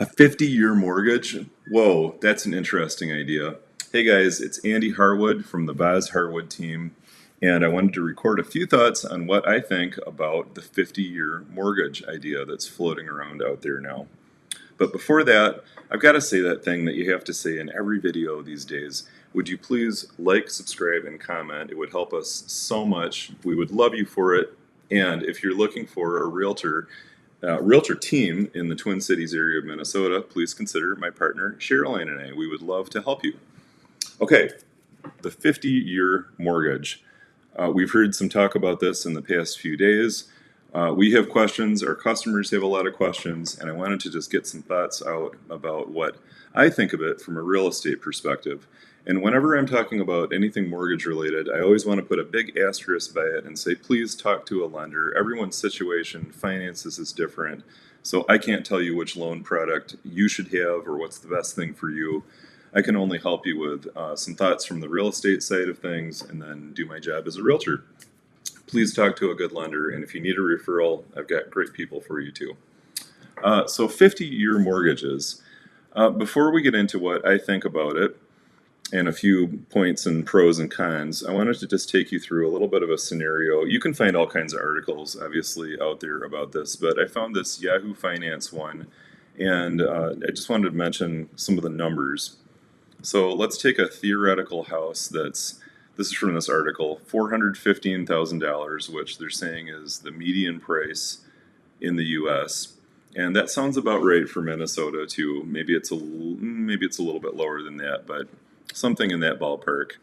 A 50-year mortgage? Whoa, that's an interesting idea. Hey guys, it's Andy Harwood from the Vaz+Harwood Team, and I wanted to record a few thoughts on what I think about the 50-year mortgage idea that's floating around out there now. But before that, I've got to say that thing that you have to say in every video these days. Would you please like, subscribe, and comment? It would help us so much. We would love you for it. And if you're looking for a realtor team in the Twin Cities area of Minnesota, please consider my partner Cheryl and I. We would love to help you. Okay, the 50-year mortgage. We've heard some talk about this in the past few days. We have questions, our customers have a lot of questions, and I wanted to just get some thoughts out about what I think of it from a real estate perspective. And whenever I'm talking about anything mortgage related, I always want to put a big asterisk by it and say, please talk to a lender. Everyone's situation, finances is different. So I can't tell you which loan product you should have or what's the best thing for you. I can only help you with some thoughts from the real estate side of things and then do my job as a realtor. Please talk to a good lender, and if you need a referral, I've got great people for you too. So 50-year mortgages. Before we get into what I think about it, and a few points and pros and cons, I wanted to just take you through a little bit of a scenario. You can find all kinds of articles, obviously, out there about this, but I found this Yahoo Finance one, and I just wanted to mention some of the numbers. So let's take a theoretical house this is from this article, $415,000, which they're saying is the median price in the U.S., and that sounds about right for Minnesota too. Maybe it's a little bit lower than that, but something in that ballpark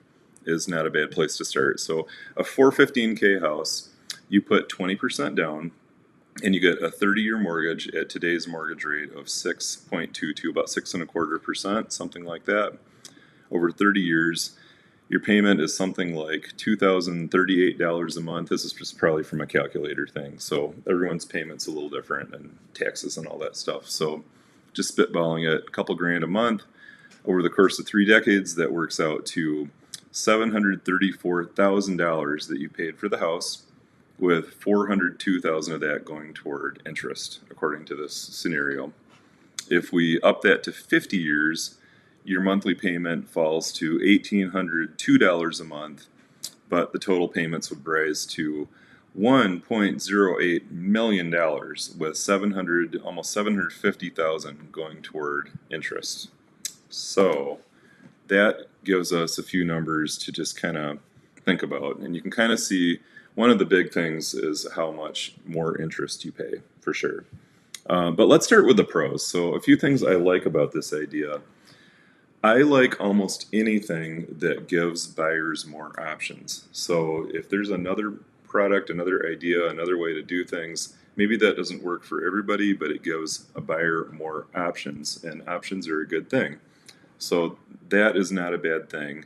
is not a bad place to start. So a 415K house, you put 20% down, and you get a 30-year mortgage at today's mortgage rate of 6.22, about 6.25%, something like that. Over 30 years, your payment is something like $2,038 a month. This is just probably from a calculator thing. So everyone's payment's a little different, and taxes and all that stuff. So just spitballing it, a couple grand a month. Over the course of 3 decades, that works out to $734,000 that you paid for the house, with $402,000 of that going toward interest, according to this scenario. If we up that to 50 years, your monthly payment falls to $1,802 a month, but the total payments would rise to $1.08 million, with almost $750,000 going toward interest. So that gives us a few numbers to just kind of think about, and you can kind of see one of the big things is how much more interest you pay, for sure. But let's start with the pros. So a few things I like about this idea. I like almost anything that gives buyers more options. So if there's another product, another idea, another way to do things, maybe that doesn't work for everybody, but it gives a buyer more options, and options are a good thing. So that is not a bad thing.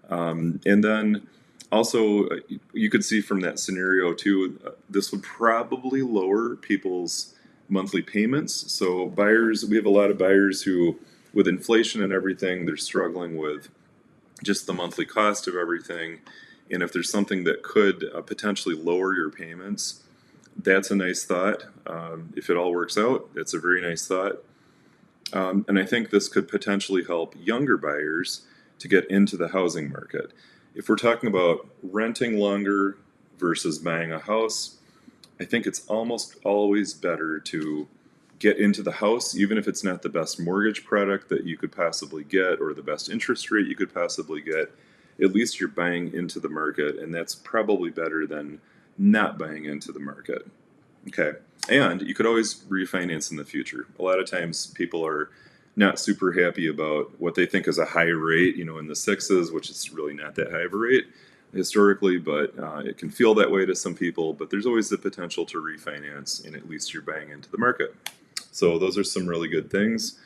And then also, you could see from that scenario too, this would probably lower people's monthly payments. So we have a lot of buyers who, with inflation and everything, they're struggling with just the monthly cost of everything. And if there's something that could potentially lower your payments, that's a nice thought. If it all works out, it's a very nice thought. And I think this could potentially help younger buyers to get into the housing market. If we're talking about renting longer versus buying a house, I think it's almost always better to get into the house, even if it's not the best mortgage product that you could possibly get or the best interest rate you could possibly get. At least you're buying into the market, and that's probably better than not buying into the market. Okay, and you could always refinance in the future. A lot of times people are not super happy about what they think is a high rate, in the sixes, which is really not that high of a rate historically, but it can feel that way to some people. But there's always the potential to refinance, and at least you're buying into the market. So those are some really good things.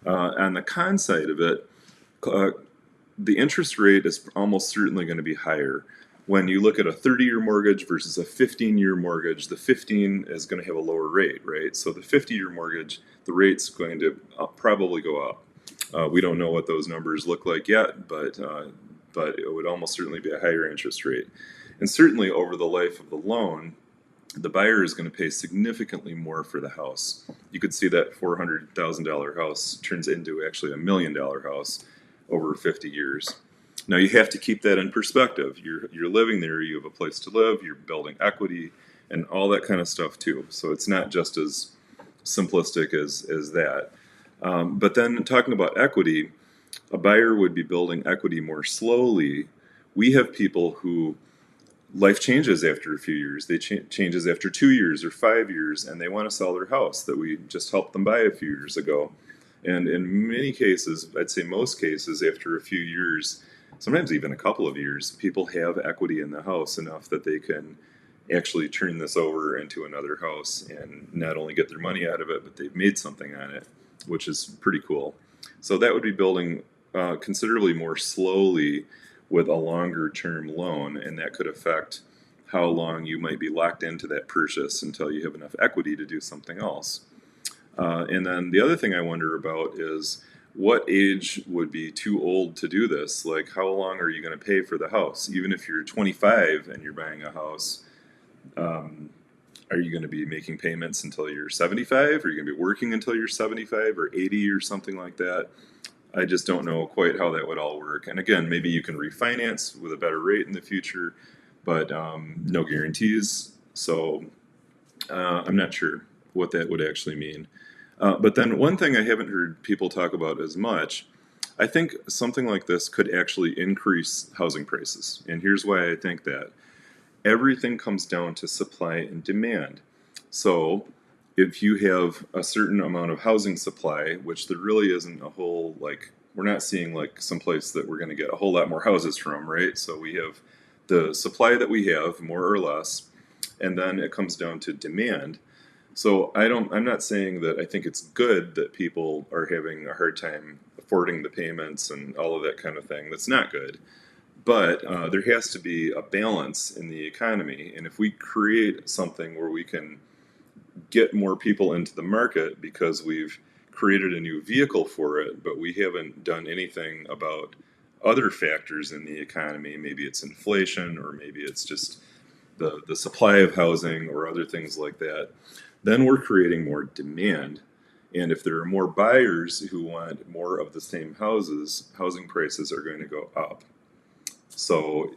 On the con side of it, the interest rate is almost certainly going to be higher. When you look at a 30-year mortgage versus a 15-year mortgage, the 15 is going to have a lower rate, right? So the 50-year mortgage, the rate's going to probably go up. We don't know what those numbers look like yet, but it would almost certainly be a higher interest rate. And certainly over the life of the loan, the buyer is going to pay significantly more for the house. You could see that $400,000 house turns into actually $1 million house over 50 years. Now you have to keep that in perspective. You're living there, you have a place to live, you're building equity and all that kind of stuff too. So it's not just as simplistic as that. But then talking about equity, a buyer would be building equity more slowly. We have people who life changes after a few years. They changes after 2 years or 5 years, and they want to sell their house that we just helped them buy a few years ago. And in many cases, I'd say most cases, after a few years, sometimes even a couple of years, people have equity in the house enough that they can actually turn this over into another house and not only get their money out of it, but they've made something on it, which is pretty cool. So that would be building considerably more slowly with a longer term loan, and that could affect how long you might be locked into that purchase until you have enough equity to do something else. And then the other thing I wonder about is what age would be too old to do this? Like, how long are you going to pay for the house? Even if you're 25 and you're buying a house, are you going to be making payments until you're 75? Are you going to be working until you're 75 or 80 or something like that? I just don't know quite how that would all work. And again, maybe you can refinance with a better rate in the future, but no guarantees. So I'm not sure what that would actually mean. But then one thing I haven't heard people talk about as much, I think something like this could actually increase housing prices. And here's why I think that. Everything comes down to supply and demand. So if you have a certain amount of housing supply, which there really isn't a whole, like, we're not seeing like someplace that we're going to get a whole lot more houses from, right? So we have the supply that we have, more or less, and then it comes down to demand. So I'm not saying that I think it's good that people are having a hard time affording the payments and all of that kind of thing. That's not good. But there has to be a balance in the economy. And if we create something where we can get more people into the market because we've created a new vehicle for it, but we haven't done anything about other factors in the economy, maybe it's inflation or maybe it's just the supply of housing or other things like that, then we're creating more demand. And if there are more buyers who want more of the same houses, housing prices are going to go up. So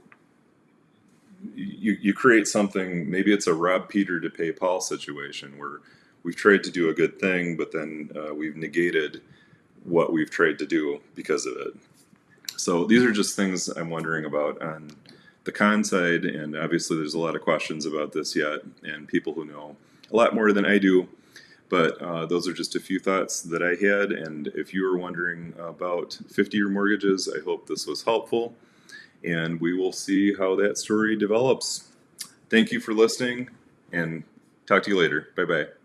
you create something, maybe it's a rob Peter to pay Paul situation where we've tried to do a good thing, but then we've negated what we've tried to do because of it. So these are just things I'm wondering about on the con side, and obviously there's a lot of questions about this yet, and people who know a lot more than I do. But those are just a few thoughts that I had, and if you were wondering about 50-year mortgages, I hope this was helpful. And we will see how that story develops. Thank you for listening, and talk to you later. Bye-bye.